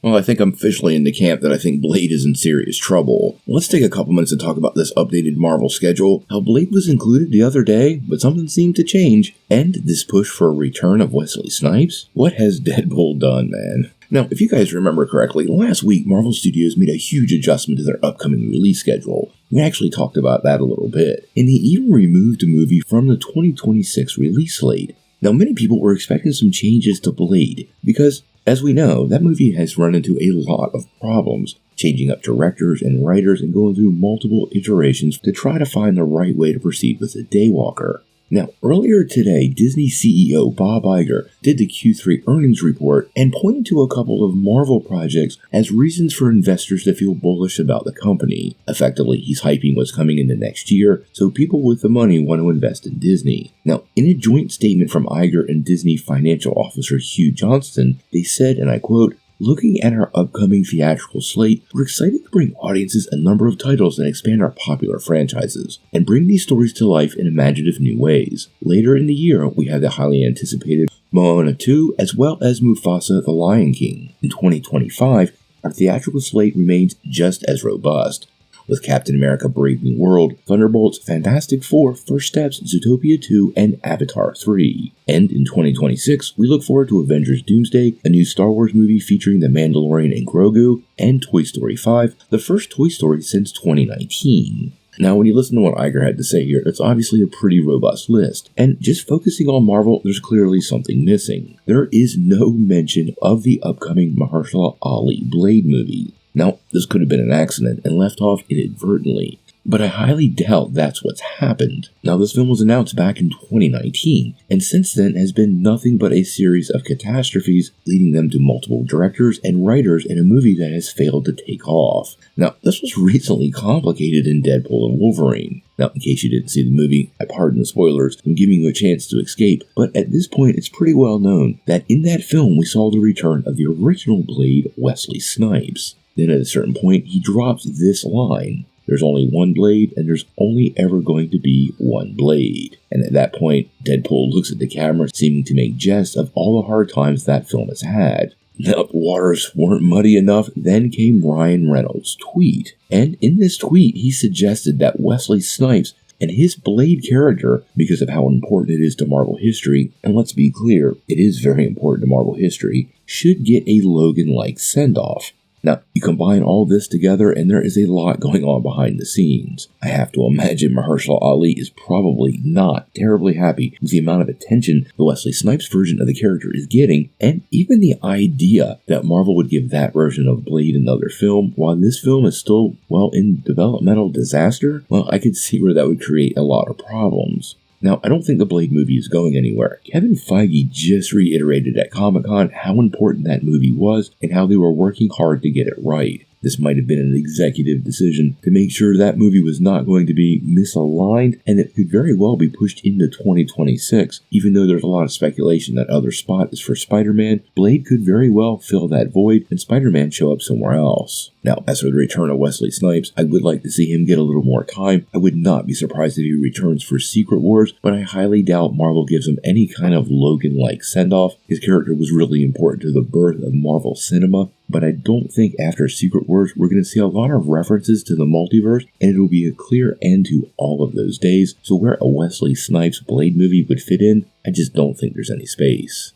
Well, I think I'm officially in the camp that I think Blade is in serious trouble. Let's take a couple minutes to talk about this updated Marvel schedule, how Blade was included the other day, but something seemed to change, and this push for a return of Wesley Snipes. What has Deadpool done, man? Now, if you guys remember correctly, last week Marvel Studios made a huge adjustment to their upcoming release schedule. We actually talked about that a little bit, and they even removed the movie from the 2026 release slate. Now, many people were expecting some changes to Blade, because, as we know, that movie has run into a lot of problems, changing up directors and writers and going through multiple iterations to try to find the right way to proceed with the Daywalker. Now, earlier today, Disney CEO Bob Iger did the Q3 earnings report and pointed to a couple of Marvel projects as reasons for investors to feel bullish about the company. Effectively, he's hyping what's coming in the next year, so people with the money want to invest in Disney. Now, in a joint statement from Iger and Disney financial officer Hugh Johnston, they said, and I quote, "Looking at our upcoming theatrical slate, we're excited to bring audiences a number of titles that expand our popular franchises, and bring these stories to life in imaginative new ways. Later in the year, we have the highly anticipated Moana 2, as well as Mufasa the Lion King. In 2025, our theatrical slate remains just as robust, with Captain America Brave New World, Thunderbolts, Fantastic Four, First Steps, Zootopia 2, and Avatar 3. And in 2026, we look forward to Avengers Doomsday, a new Star Wars movie featuring The Mandalorian and Grogu, and Toy Story 5, the first Toy Story since 2019. Now, when you listen to what Iger had to say here, it's obviously a pretty robust list. And just focusing on Marvel, there's clearly something missing. There is no mention of the upcoming Mahershala Ali Blade movie. Now, this could have been an accident and left off inadvertently, but I highly doubt that's what's happened. Now, this film was announced back in 2019, and since then has been nothing but a series of catastrophes, leading them to multiple directors and writers in a movie that has failed to take off. Now, this was recently complicated in Deadpool and Wolverine. Now, in case you didn't see the movie, I pardon the spoilers, I'm giving you a chance to escape, but at this point it's pretty well known that in that film we saw the return of the original Blade, Wesley Snipes. Then at a certain point, he drops this line: "There's only one Blade, and there's only ever going to be one Blade." And at that point, Deadpool looks at the camera, seeming to make jest of all the hard times that film has had. Now, if waters weren't muddy enough, then came Ryan Reynolds' tweet. And in this tweet, he suggested that Wesley Snipes and his Blade character, because of how important it is to Marvel history, and let's be clear, it is very important to Marvel history, should get a Logan-like send-off. Now, you combine all this together and there is a lot going on behind the scenes. I have to imagine Mahershala Ali is probably not terribly happy with the amount of attention the Wesley Snipes version of the character is getting, and even the idea that Marvel would give that version of Blade another film while this film is still, well, in developmental disaster. Well, I could see where that would create a lot of problems. Now, I don't think the Blade movie is going anywhere. Kevin Feige just reiterated at Comic-Con how important that movie was and how they were working hard to get it right. This might have been an executive decision to make sure that movie was not going to be misaligned, and it could very well be pushed into 2026. Even though there's a lot of speculation that other spot is for Spider-Man, Blade could very well fill that void and Spider-Man show up somewhere else. Now, as for the return of Wesley Snipes, I would like to see him get a little more time. I would not be surprised if he returns for Secret Wars, but I highly doubt Marvel gives him any kind of Logan-like send-off. His character was really important to the birth of Marvel cinema, but I don't think after Secret Wars we're going to see a lot of references to the multiverse, and it'll be a clear end to all of those days. So where a Wesley Snipes Blade movie would fit in, I just don't think there's any space.